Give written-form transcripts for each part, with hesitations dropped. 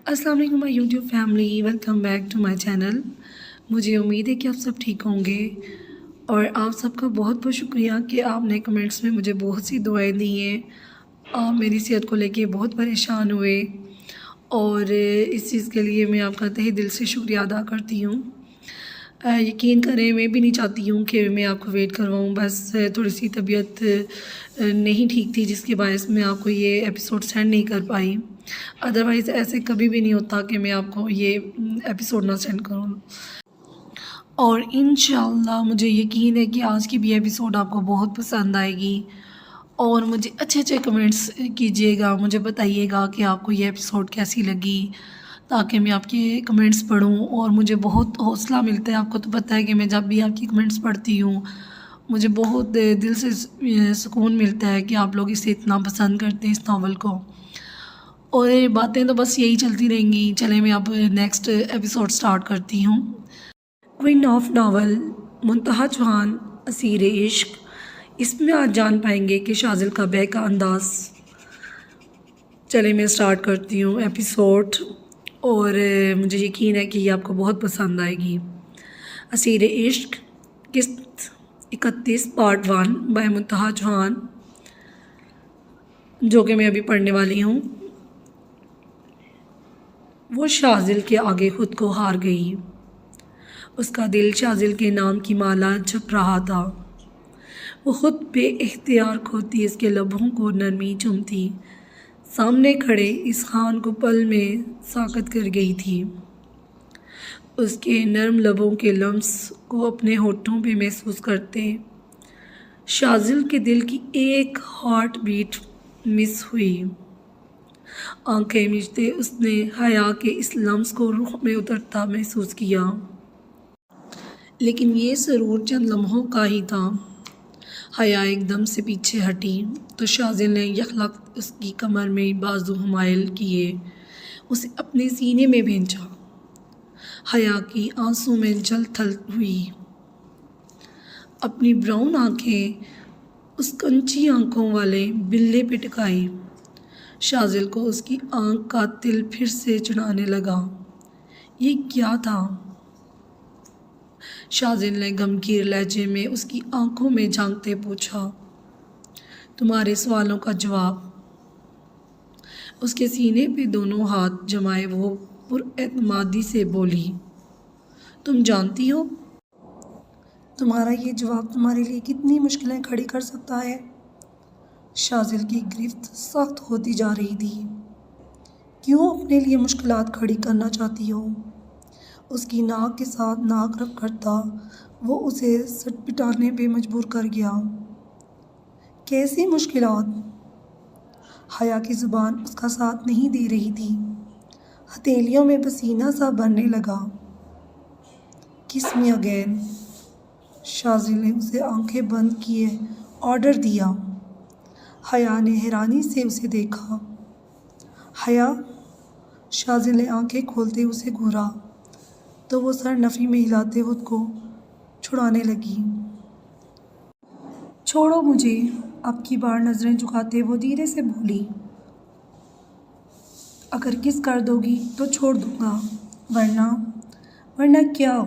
अस्सलाम वालेकुम my YouTube family, welcome back to my channel. मुझे उम्मीद है कि आप सब ठीक होंगे और आप सबका बहुत बहुत शुक्रिया कि आपने कमेंट्स में मुझे बहुत सी दुआएं दी हैं। आप मेरी सेहत को लेके बहुत परेशान हुए और इस चीज़ के लिए मैं आपका तहे दिल से शुक्रिया अदा करती हूँ। यकीन करें, मैं भी नहीं चाहती हूँ कि मैं आपको वेट करवाऊँ, बस थोड़ी सी तबीयत नहीं ठीक थी जिसके बायस मैं आपको ये एपिसोड सेंड नहीं कर पाई। अदरवाइज़ ऐसे कभी भी नहीं होता कि मैं आपको ये एपिसोड ना सेंड करूँ। और इंशाअल्लाह मुझे यकीन है कि आज की भी एपिसोड आपको बहुत पसंद आएगी और मुझे अच्छे अच्छे कमेंट्स कीजिएगा, मुझे बताइएगा कि आपको ये एपिसोड कैसी लगी, ताकि मैं आपके कमेंट्स पढूं और मुझे बहुत हौसला मिलता है। आपको तो पता है कि मैं जब भी आपकी कमेंट्स पढ़ती हूँ मुझे बहुत दिल से सुकून मिलता है कि आप लोग इसे इतना पसंद करते हैं, इस नावल को। और ये बातें तो बस यही चलती रहेंगी। चलें, मैं अब नेक्स्ट एपिसोड स्टार्ट करती हूँ। Queen of novel Muntaha Chauhan, Aseer Ishq. इसमें आज जान पाएंगे कि शाज़िल का बह का अंदाज़। चले मैं स्टार्ट करती हूँ एपिसोड और मुझे यकीन है कि ये आपको बहुत पसंद आएगी। असीर इश्क किस्त 31 पार्ट 1 बाय मुंतहा चौहान, जो कि मैं अभी पढ़ने वाली हूँ। वो शाज़िल के आगे ख़ुद को हार गई। उसका दिल शाज़िल के नाम की माला जप रहा था। वो ख़ुद पे इख्तियार खोती इसके लबों को नरमी चूमती। सामने खड़े इस खान को पल में साकत कर गई थी। उसके नर्म लबों के लम्स को अपने होठों पे महसूस करते शाज़िल के दिल की एक हार्ट बीट मिस हुई। आंखें मीचते उसने हया के इस लम्स को रूह में उतरता महसूस किया, लेकिन ये ज़रूर चंद लम्हों का ही था। हया एकदम से पीछे हटी तो शाज़िल ने यकलख्त उसकी कमर में बाजू हमायल किए उसे अपने सीने में भेजा। हया की आंसू में जल थल हुई। अपनी ब्राउन आंखें उस कंची आंखों वाले बिल्ले पे टिकाई। शाज़िल को उसकी आंख का तिल फिर से चढ़ाने लगा। ये क्या था? शाज़िल ने गमगीन लहजे में उसकी आंखों में झांकते पूछा। तुम्हारे सवालों का जवाब। उसके सीने पे दोनों हाथ जमाए वो पुरएतमादी से बोली, तुम जानती हो तुम्हारा ये जवाब तुम्हारे लिए कितनी मुश्किलें खड़ी कर सकता है। शाज़िल की गिरफ्त सख्त होती जा रही थी। क्यों अपने लिए मुश्किलात खड़ी करना चाहती हो? उसकी नाक के साथ नाक रख करता वो उसे सटपिटाने पे मजबूर कर गया। कैसी मुश्किलात? हया की ज़ुबान उसका साथ नहीं दे रही थी। हथेलियों में पसीना सा भरने लगा। किस मी अगेन? शाज़िल ने उसे आंखें बंद किए ऑर्डर दिया। हया ने हैरानी से उसे देखा। हया? शाज़िल ने आंखें खोलते उसे घूरा तो वो सर नफ़ी में हिलाते खुद को छुड़ाने लगी। छोड़ो मुझे, अब की बार नज़रें झुकाते वो धीरे से बोली। अगर किस कर दोगी तो छोड़ दूँगा, वरना वरना क्या?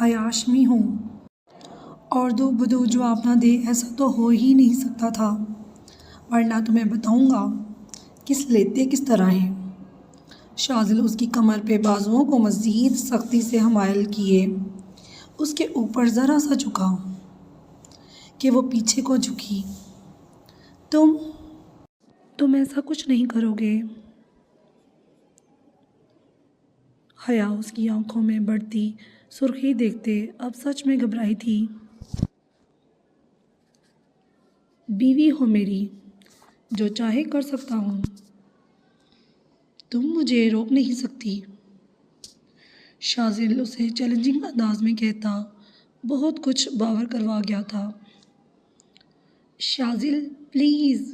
हया हाशमी हूँ। और दो बदो जवाब ना दे, ऐसा तो हो ही नहीं सकता था, वरना तुम्हें बताऊँगा किस लेते किस तरह हैं। शाज़िल उसकी कमर पे बाजुओं को मज़ीद सख्ती से हमायल किए उसके ऊपर ज़रा सा झुका कि वो पीछे को झुकी। तुम ऐसा कुछ नहीं करोगे। हया उसकी आंखों में बढ़ती सुर्खी देखते अब सच में घबराई थी। बीवी हो मेरी, जो चाहे कर सकता हूँ, तुम मुझे रोक नहीं सकती। शाज़िल उसे चैलेंजिंग अंदाज में कहता बहुत कुछ बावर करवा गया था। शाज़िल प्लीज़।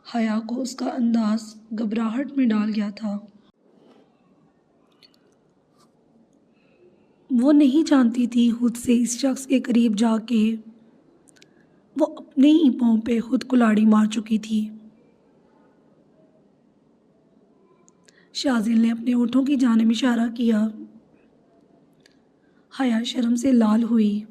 हया को उसका अंदाज घबराहट में डाल गया था। वो नहीं जानती थी खुद से इस शख्स के करीब जाके वो अपने ही पाँव पे खुद कुल्हाड़ी मार चुकी थी। शाजिल ने अपने होठों की जानिब इशारा किया। हया शर्म से लाल हुई।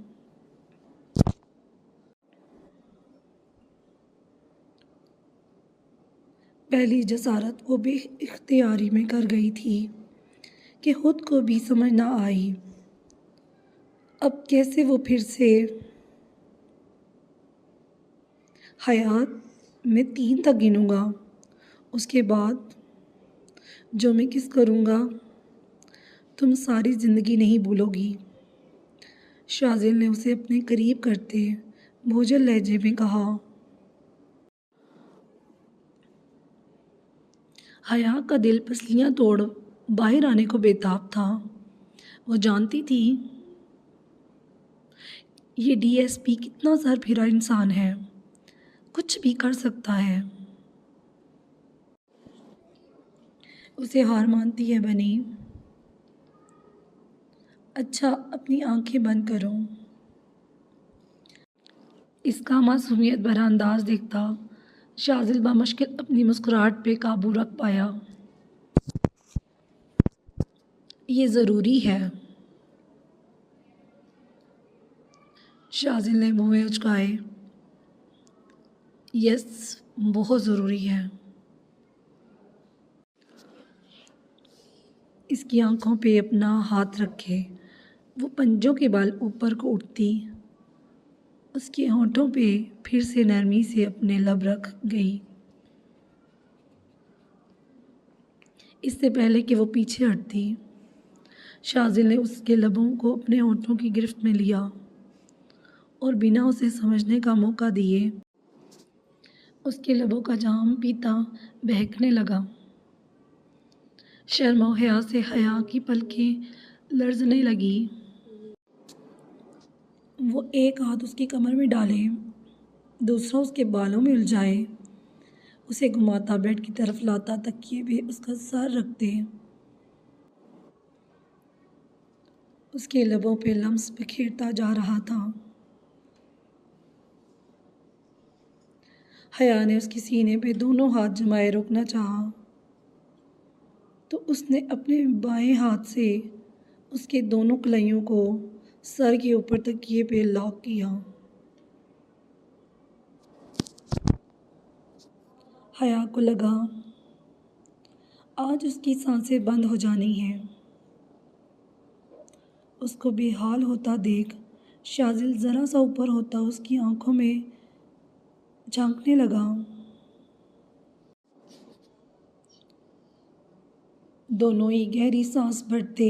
पहली जसारत वो बेइख्तियारी में कर गई थी कि खुद को भी समझ ना आई। अब कैसे वो फिर से हयात, मैं 3 तक गिनूँगा, उसके बाद जो मैं किस करूँगा तुम सारी ज़िंदगी नहीं भूलोगी। शाजिल ने उसे अपने करीब करते बोझल लहजे में कहा। हया का दिल पसलियाँ तोड़ बाहर आने को बेताब था। वो जानती थी ये डीएसपी कितना सरफिरा इंसान है, कुछ भी कर सकता है। उसे हार मानती है बनी। अच्छा, अपनी आंखें बंद करो। इसका मासूमियत भरा अंदाज देखता शाजिल बामुश्किल अपनी मुस्कुराहट पे काबू रख पाया। ये ज़रूरी है। शाजिल ने मुँह उचकाए। यस, बहुत ज़रूरी है। इसकी आंखों पे अपना हाथ रखे वो पंजों के बाल ऊपर को उठती। उसके होंठों पे फिर से नरमी से अपने लब रख गई। इससे पहले कि वो पीछे हटती, शाजिल ने उसके लबों को अपने होंठों की गिरफ्त में लिया और बिना उसे समझने का मौका दिए उसके लबों का जाम पीता बहकने लगा। शर्म और हया से हया की पलकें लर्जने लगी। वो एक हाथ उसकी कमर में डाले, दूसरा उसके बालों में उलझाए, उसे घुमाता बेड की तरफ लाता, तकिए पे उसका सर रखते उसके लबों पे लम्स बिखेरता जा रहा था। हया ने उसके सीने पे दोनों हाथ जमाए रोकना चाहा तो उसने अपने बाएं हाथ से उसके दोनों कलाइयों को सर के ऊपर तकिए पे लॉक किया। हया को लगा आज उसकी सांसें बंद हो जानी हैं। उसको बेहाल होता देख शाजिल ज़रा सा ऊपर होता उसकी आंखों में झांकने लगा। दोनों ही गहरी सांस भरते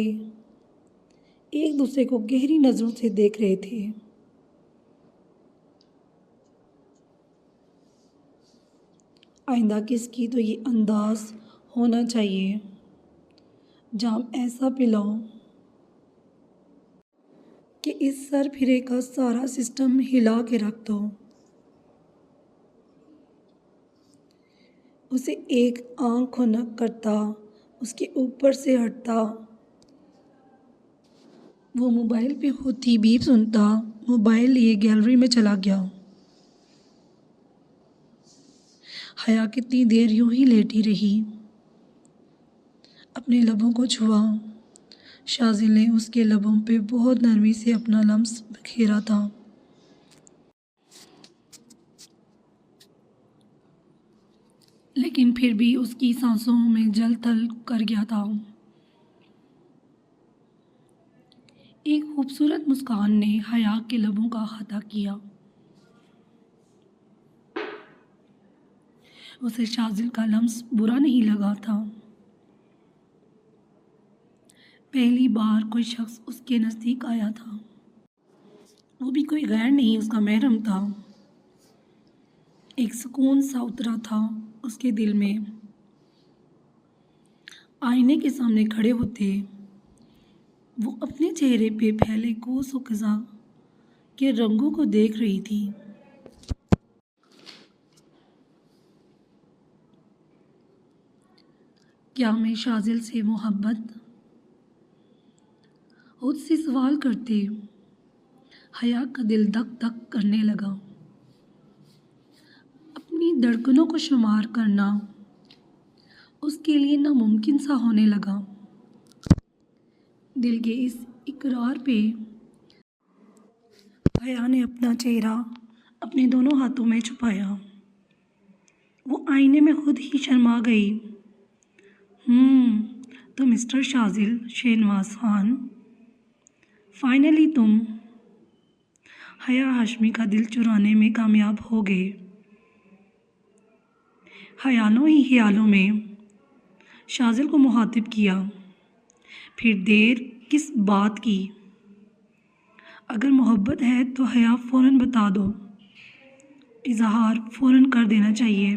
एक दूसरे को गहरी नज़रों से देख रहे थे। आइंदा किसकी तो ये अंदाज होना चाहिए, जाम ऐसा पिलाओ कि इस सर फिरे का सारा सिस्टम हिला के रख दो। उसे एक आँख खुनक करता उसके ऊपर से हटता। वो मोबाइल पे होती बीप सुनता, मोबाइल लिए गैलरी में चला गया। हया कितनी देर यूं ही लेटी रही, अपने लबों को छुआ। शाजिल ने उसके लबों पे बहुत नरमी से अपना लम्स बिखेरा था। लेकिन फिर भी उसकी सांसों में जल थल कर गया था। एक खूबसूरत मुस्कान ने हया के लबों का अहाता किया। उसे शाजिल का लम्स बुरा नहीं लगा था। पहली बार कोई शख्स उसके नज़दीक आया था, वो भी कोई गैर नहीं, उसका महरम था। एक सुकून सा उतरा था उसके दिल में। आईने के सामने खड़े होते वो अपने चेहरे पे फैले कोस क़ज़ा के रंगों को देख रही थी। क्या मैं शाजिल से मोहब्बत? खुद से सवाल करते हया का दिल धक धक करने लगा। अपनी धड़कनों को शुमार करना उसके लिए नामुमकिन सा होने लगा। दिल के इस इकरार पे हया ने अपना चेहरा अपने दोनों हाथों में छुपाया। वो आईने में खुद ही शर्मा गई। तो मिस्टर शाजिल शेनवाज खान, फाइनली तुम हया हाशमी का दिल चुराने में कामयाब हो गए। ख्यालों ही ख्यालों में शाजिल को मुखातिब किया। फिर देर किस बात की? अगर मोहब्बत है तो हया फ़ौरन बता दो। इजहार फ़ौरन कर देना चाहिए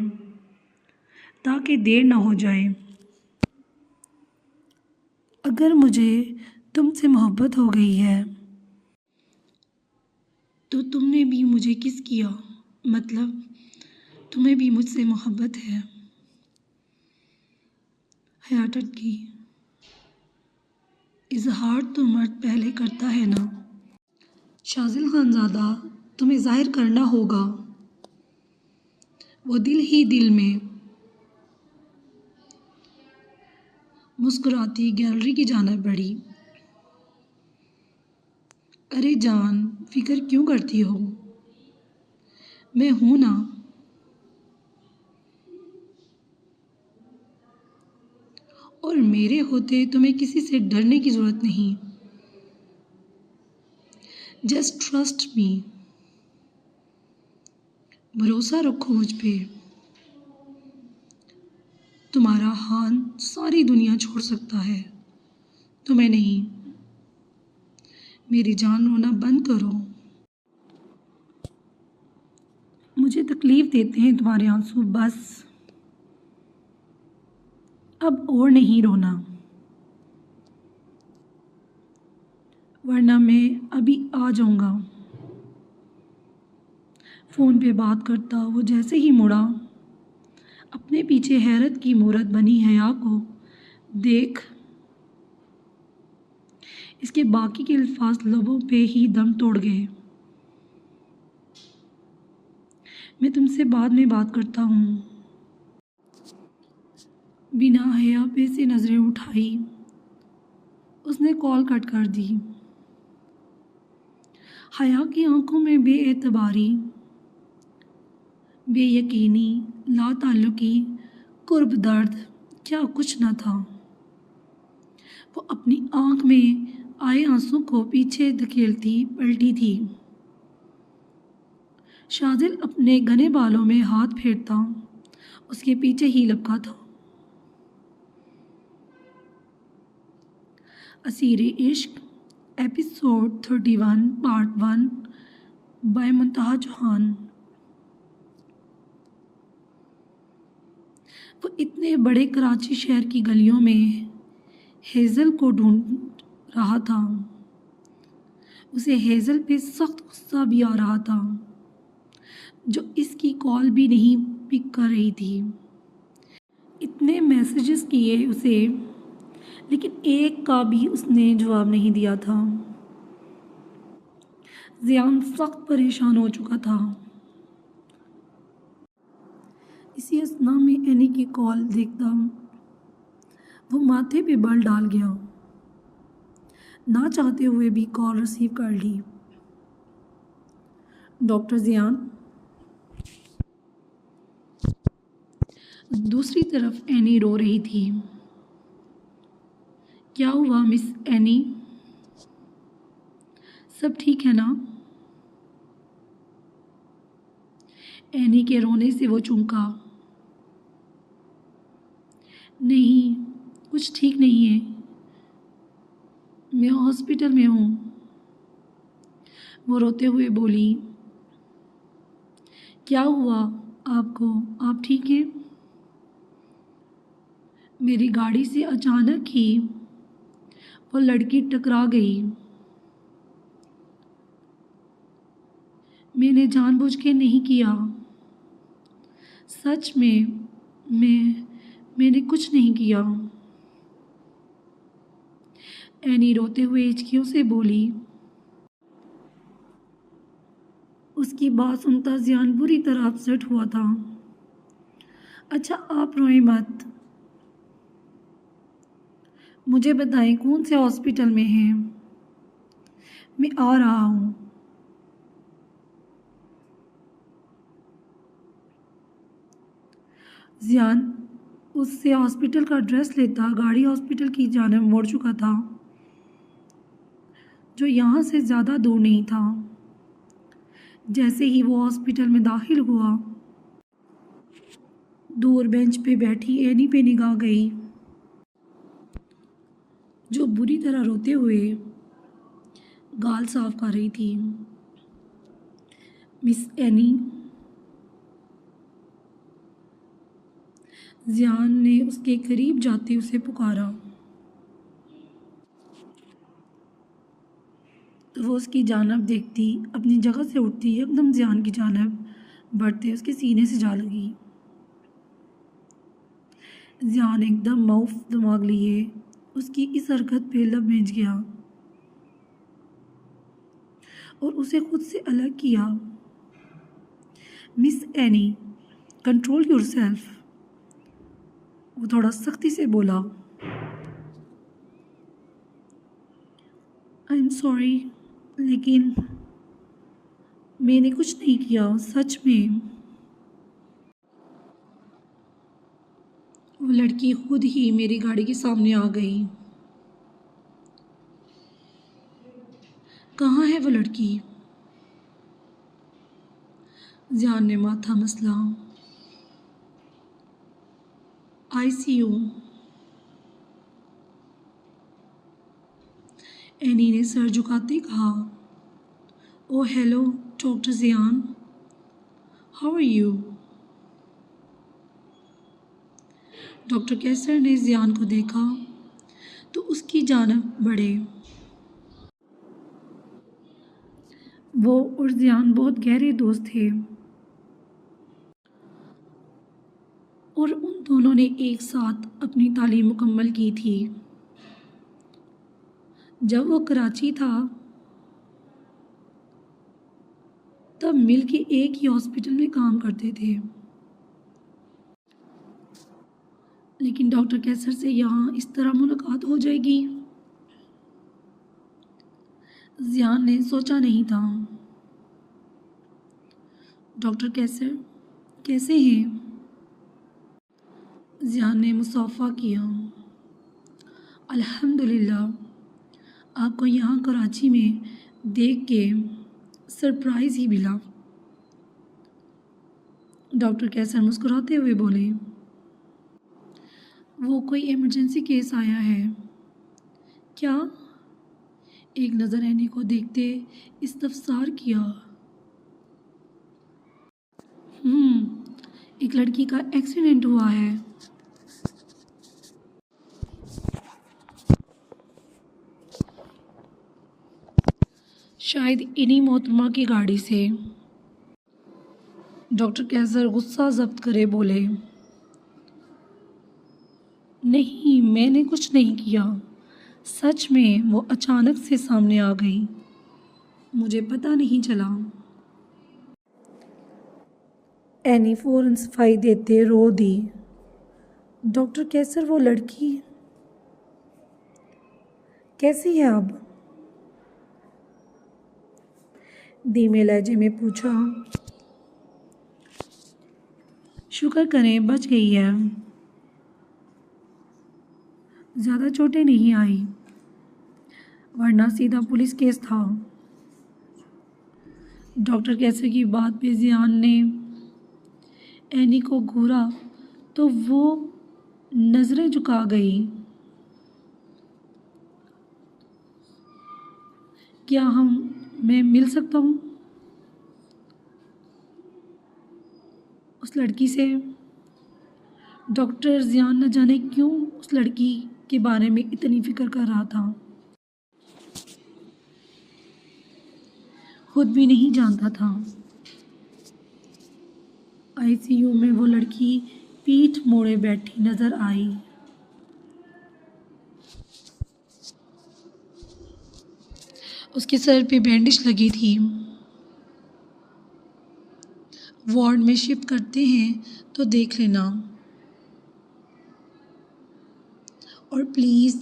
ताकि देर ना हो जाए। अगर मुझे तुमसे मोहब्बत हो गई है तो तुमने भी मुझे किस किया, मतलब तुम्हें भी मुझसे मोहब्बत है। हया अटकी। इजहार तो मर्द पहले करता है ना। शाजिल खानज़ादा, तुम्हें ज़ाहिर करना होगा। वो दिल ही दिल में मुस्कुराती गैलरी की जानिब बढ़ी। अरे जान, फिक्र क्यों करती हो? मैं हूं ना। और मेरे होते तुम्हें किसी से डरने की ज़रूरत नहीं। Just trust me. भरोसा रखो मुझ पे। तुम्हारा हान सारी दुनिया छोड़ सकता है, तुम्हें नहीं। मेरी जान, रोना बंद करो। मुझे तकलीफ़ देते हैं तुम्हारे आंसू, बस अब और नहीं रोना, वरना मैं अभी आ जाऊंगा। फ़ोन पे बात करता वो जैसे ही मुड़ा, अपने पीछे हैरत की मूरत बनी हया को देख इसके बाकी के अल्फाज लबों पे ही दम तोड़ गए। मैं तुमसे बाद में बात करता हूँ। बिना हया पे से नज़रें उठाई उसने कॉल कट कर दी। हया की आंखों में बेएतबारी, बेयकीनी, लाताल्लुकी, कुर्ब, दर्द, क्या कुछ न था। वो अपनी आंख में आए आंसू को पीछे धकेलती पलटी थी। शाजिल अपने घने बालों में हाथ फेरता उसके पीछे ही लपका था। असीरे इश्क एपिसोड 31 पार्ट 1 बाय मुंतहा चौहान। वो इतने बड़े कराची शहर की गलियों में हेज़ल को ढूंढ रहा था। उसे हेज़ल पे सख्त गुस्सा भी आ रहा था, जो इसकी कॉल भी नहीं पिक कर रही थी। इतने मैसेजेस किए उसे, लेकिन एक का भी उसने जवाब नहीं दिया था। ज़ियान सख्त परेशान हो चुका था। इसी असना में एनी की कॉल देखता वो माथे पे बल डाल गया। ना चाहते हुए भी कॉल रिसीव कर ली। डॉक्टर ज़ियान। दूसरी तरफ एनी रो रही थी। क्या हुआ मिस एनी, सब ठीक है ना? एनी के रोने से वो चौंका। नहीं, कुछ ठीक नहीं है, मैं हॉस्पिटल में हूँ। वो रोते हुए बोली। क्या हुआ आपको, आप ठीक हैं? मेरी गाड़ी से अचानक ही वो लड़की टकरा गई। मैंने जानबूझ के नहीं किया, सच में मैंने कुछ नहीं किया। एनी रोते हुए हिचकियों से बोली। उसकी बात सुनता ज़ियान बुरी तरह अपसेट हुआ था। अच्छा आप रोएं मत, मुझे बताएं कौन से हॉस्पिटल में हैं। मैं आ रहा हूँ। जियान उससे हॉस्पिटल का एड्रेस लेता गाड़ी हॉस्पिटल की जानिब मुड़ चुका था, जो यहाँ से ज़्यादा दूर नहीं था। जैसे ही वो हॉस्पिटल में दाखिल हुआ, दूर बेंच पे बैठी एनी पे निगाह गई, जो बुरी तरह रोते हुए गाल साफ कर रही थी। मिस एनी, जियान ने उसके करीब जाते उसे पुकारा, तो वो उसकी जानब देखती अपनी जगह से उठती एकदम जियान की जानब बढ़ते उसके सीने से जा लगी। जियान एकदम मऊफ दिमाग लिए उसकी इस हरकत पे लब भेज गया और उसे खुद से अलग किया। मिस एनी, कंट्रोल योरसेल्फ, वो थोड़ा सख्ती से बोला। आई एम सॉरी, लेकिन मैंने कुछ नहीं किया, सच में। वो लड़की खुद ही मेरी गाड़ी के सामने आ गई। कहाँ है वो लड़की? जियान ने माथा मसला। ICU। एनी ने सर झुकाते कहा। Oh hello doctor Zian, how are you? Doctor Qaiser ने जियान को देखा तो उसकी जानब बढ़े। वो और जियान बहुत गहरे दोस्त थे और उन दोनों ने एक साथ अपनी तालीम मुकम्मल की थी। जब वो कराची था तब मिल के एक ही हॉस्पिटल में काम करते थे, लेकिन डॉक्टर कैसर से यहाँ इस तरह मुलाकात हो जाएगी, जियान ने सोचा नहीं था। डॉक्टर कैसर कैसे हैं? जियान ने मुसाफा किया। अल्हम्दुलिल्लाह, आपको यहाँ कराची में देख के सरप्राइज़ ही मिला। डॉक्टर कैसर मुस्कुराते हुए बोले। वो कोई इमरजेंसी केस आया है क्या? एक नज़र एनी को देखते इस्तफसार किया। एक लड़की का एक्सीडेंट हुआ है। शायद इन्हीं मोहतरमा की गाड़ी से। डॉक्टर कैसर गुस्सा जब्त करे बोले। नहीं, मैंने कुछ नहीं किया, सच में वो अचानक से सामने आ गई, मुझे पता नहीं चला। एनी फ़ौरन सफाई देते रो दी। डॉक्टर कैसर, वो लड़की कैसी है अब? धीमे लहजे में पूछा। शुक्र करें बच गई है, ज़्यादा चोटें नहीं आई, वरना सीधा पुलिस केस था। डॉक्टर कैसर की बात पे जियान ने एनी को घूरा तो वो नज़रें झुका गई। क्या मैं मिल सकता हूँ उस लड़की से? डॉक्टर जियान न जाने क्यों उस लड़की के बारे में इतनी फ़िक्र कर रहा था, खुद भी नहीं जानता था। ICU में वो लड़की पीठ मोड़े बैठी नज़र आई। उसके सर पे बैंडेज लगी थी। वार्ड में शिफ्ट करते हैं तो देख लेना, और प्लीज़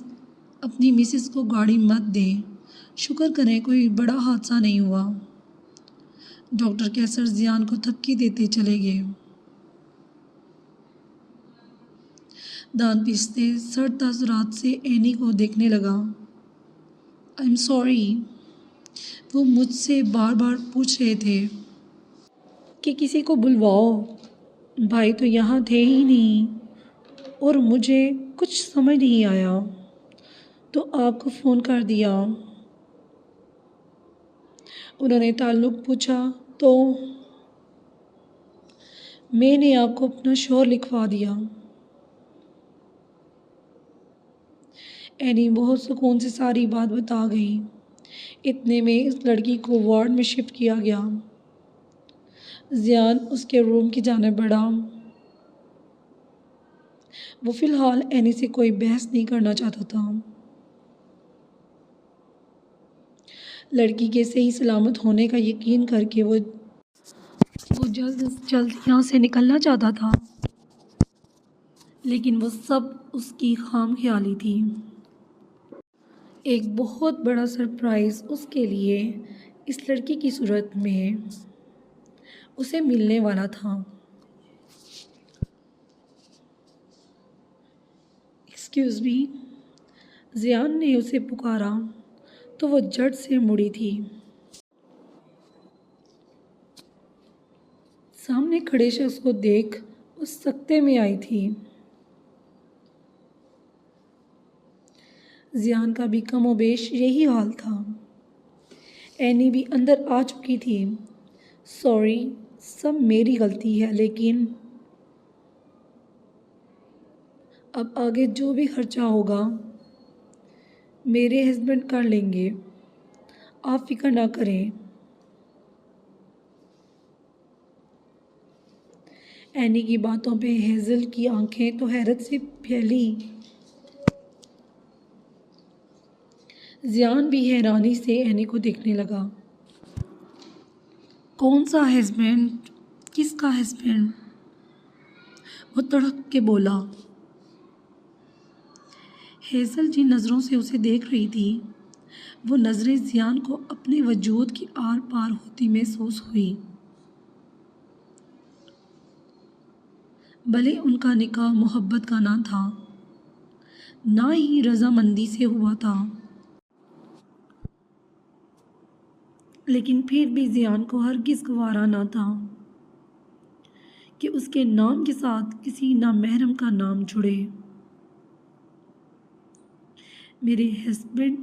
अपनी मिसेस को गाड़ी मत दें। शुक्र करें कोई बड़ा हादसा नहीं हुआ। डॉक्टर कैसर जियान को थपकी देते चले गए। दांत पीसते सर तासुरात से एनी को देखने लगा। I am sorry. वो मुझसे बार बार पूछ रहे थे कि किसी को बुलवाओ। भाई तो यहाँ थे ही नहीं और मुझे कुछ समझ नहीं आया तो आपको फ़ोन कर दिया। उन्होंने ताल्लुक़ पूछा तो मैंने आपको अपना शोहर लिखवा दिया। एनी बहुत सुकून से सारी बात बता गई। इतने में इस लड़की को वार्ड में शिफ्ट किया गया। जियान उसके रूम की जानिब बढ़ा। वो फ़िलहाल एनी से कोई बहस नहीं करना चाहता था। लड़की के सही सलामत होने का यकीन करके वो जल्द से जल्द यहाँ से निकलना चाहता था, लेकिन वो सब उसकी खामख्याली थी। एक बहुत बड़ा सरप्राइज़ उसके लिए इस लड़की की सूरत में उसे मिलने वाला था। Excuse me. जियान ने उसे पुकारा तो वो झट से मुड़ी थी। सामने खड़े शख्स को देख उस सकते में आई थी। जियान का भी कमोबेश यही हाल था। एनी भी अंदर आ चुकी थी। सॉरी, सब मेरी गलती है, लेकिन अब आगे जो भी खर्चा होगा मेरे हस्बैंड कर लेंगे, आप फिक्र ना करें। एनी की बातों पे हेज़ल की आंखें तो हैरत से फैली। जियान भी हैरानी से एनी को देखने लगा। कौन सा हस्बैंड? किसका हस्बैंड? वो तड़प के बोला। हेज़ल जिन नज़रों से उसे देख रही थी वो नज़रें जियान को अपने वजूद की आर पार होती महसूस हुई। भले उनका निकाह मोहब्बत का ना था, ना ही रज़ामंदी से हुआ था, लेकिन फिर भी जियान को हरगिज़ गवारा ना था कि उसके नाम के साथ किसी नामहरम का नाम जुड़े। मेरे हस्बैंड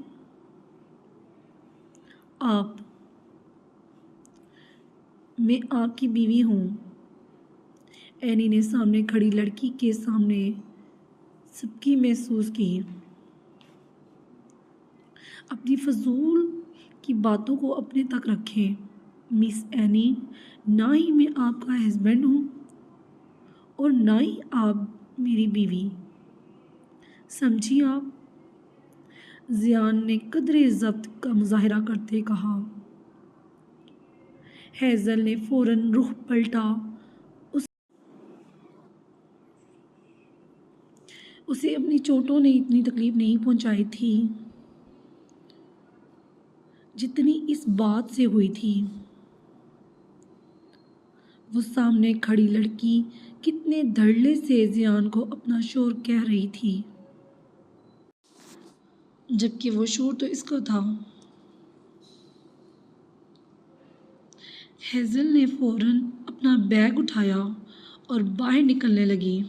आप, मैं आपकी बीवी हूँ। एनी ने सामने खड़ी लड़की के सामने सबकी महसूस की। अपनी फजूल की बातों को अपने तक रखें मिस एनी। ना ही मैं आपका हस्बैंड हूँ और ना ही आप मेरी बीवी, समझी आप? जियान ने कदरे ज़ब्त का मुजाहरा करते कहा। हेज़ल ने फ़ौरन रुख पलटा। उसे अपनी चोटों ने इतनी तकलीफ़ नहीं पहुंचाई थी जितनी इस बात से हुई थी। वो सामने खड़ी लड़की कितने धड़ल्ले से जियान को अपना शोर कह रही थी, जबकि वो शोर तो इसका था। हेज़ल ने फ़ौरन अपना बैग उठाया और बाहर निकलने लगी।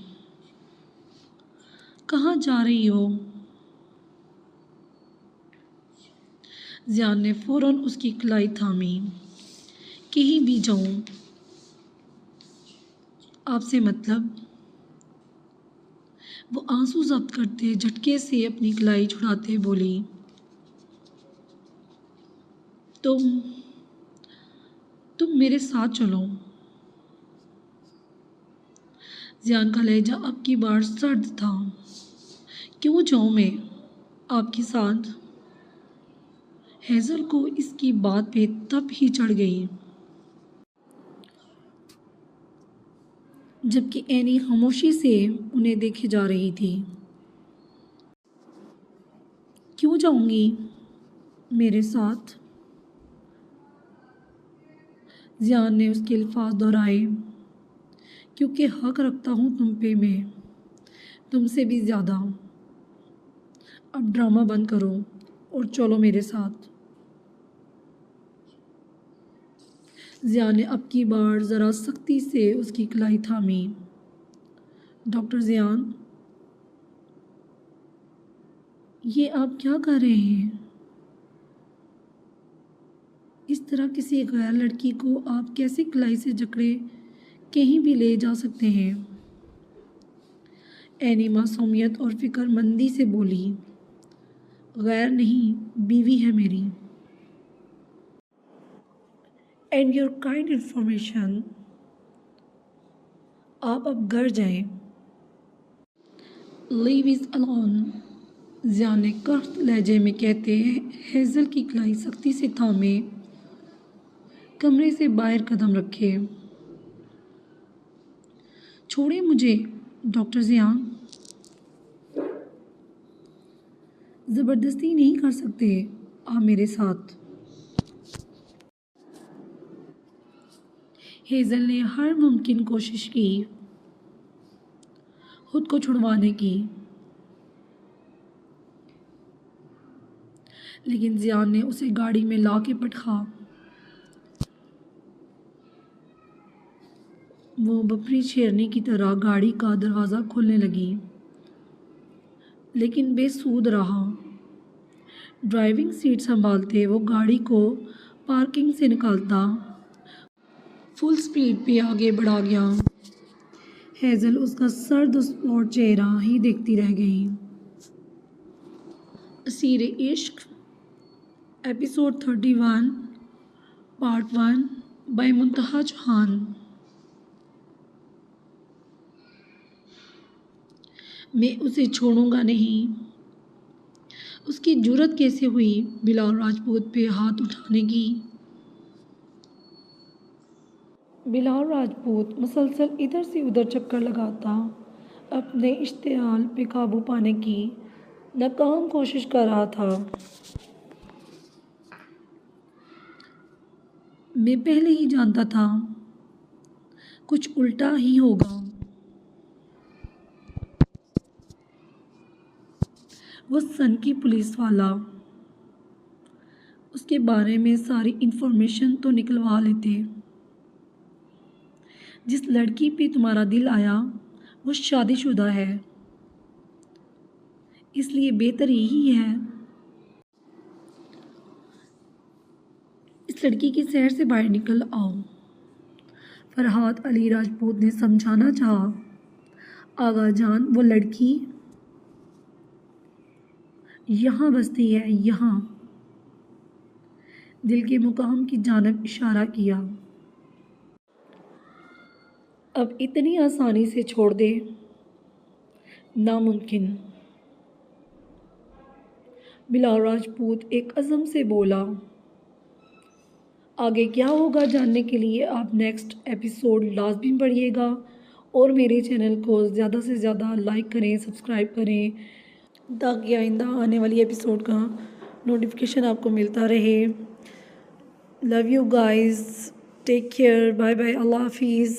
कहाँ जा रही हो? जियान ने फ़ौरन उसकी कलाई थामी। कहीं भी जाऊँ, आपसे मतलब? वो आंसू ज़ब्त करते झटके से अपनी कलाई छुड़ाते बोली, तुम मेरे साथ चलो। जियान का लहजा अब की बार सर्द था। क्यों जाऊँ मैं आपके साथ? हेज़ल को इसकी बात पे तब ही चढ़ गई, जबकि एनी खामोशी से उन्हें देखे जा रही थी। क्यों जाऊंगी मेरे साथ? जियान ने उसके अल्फाज दोहराए। क्योंकि हक रखता हूँ तुम पे मैं, तुमसे भी ज़्यादा। अब ड्रामा बंद करो और चलो मेरे साथ। जियान ने अब की बार ज़रा सख्ती से उसकी कलाई थामी। डॉक्टर जियान, ये आप क्या कर रहे हैं? इस तरह किसी गैर लड़की को आप कैसे कलाई से जकड़े कहीं भी ले जा सकते हैं? एनी मासूमियत और फिक्रमंदी से बोली। गैर नहीं, बीवी है मेरी। And your kind information. आप अब घर जाएं। लीव इज अलोन, जियान ने कर्क लहजे में कहते हेज़ल की कलाई सख्ती से थामे कमरे से बाहर कदम रखे। छोड़े मुझे डॉक्टर जियान, ज़बरदस्ती नहीं कर सकते आप मेरे साथ। हेज़ल ने हर मुमकिन कोशिश की खुद को छुड़वाने की, लेकिन जियान ने उसे गाड़ी में ला के पटका। वो बपरी शेरनी की तरह गाड़ी का दरवाज़ा खोलने लगी, लेकिन बेसूद रहा। ड्राइविंग सीट संभालते वो गाड़ी को पार्किंग से निकालता फुल स्पीड पे आगे बढ़ा गया। हेज़ल उसका सर्द और चेहरा ही देखती रह गई। असीर इश्क एपिसोड 31 पार्ट 1 बाय मुंतहा चौहान। मैं उसे छोड़ूंगा नहीं। उसकी जुर्रत कैसे हुई बिलाल राजपूत पे हाथ उठाने की? बिलाल राजपूत मुसलसल इधर से उधर चक्कर लगाता अपने इश्तियाल पे काबू पाने की नाकाम कोशिश कर रहा था। मैं पहले ही जानता था कुछ उल्टा ही होगा। वो सन की पुलिस वाला, उसके बारे में सारी इन्फॉर्मेशन तो निकलवा लेते। जिस लड़की पे तुम्हारा दिल आया वो शादीशुदा है, इसलिए बेहतर यही है इस लड़की की सैर से बाहर निकल आओ। फरहाद अली राजपूत ने समझाना चाहा। आगा जान, वो लड़की यहाँ बसती है, यहाँ। दिल के मुकाम की जानिब इशारा किया। अब इतनी आसानी से छोड़ दे, नामुमकिन। बिलाल राजपूत एक अज़म से बोला। आगे क्या होगा जानने के लिए आप नेक्स्ट एपिसोड लाज़मी पढ़िएगा और मेरे चैनल को ज़्यादा से ज़्यादा लाइक करें, सब्सक्राइब करें, ताकि आइंदा आने वाली एपिसोड का नोटिफिकेशन आपको मिलता रहे। Love you guys, take care, bye bye, अल्लाह हाफिज़।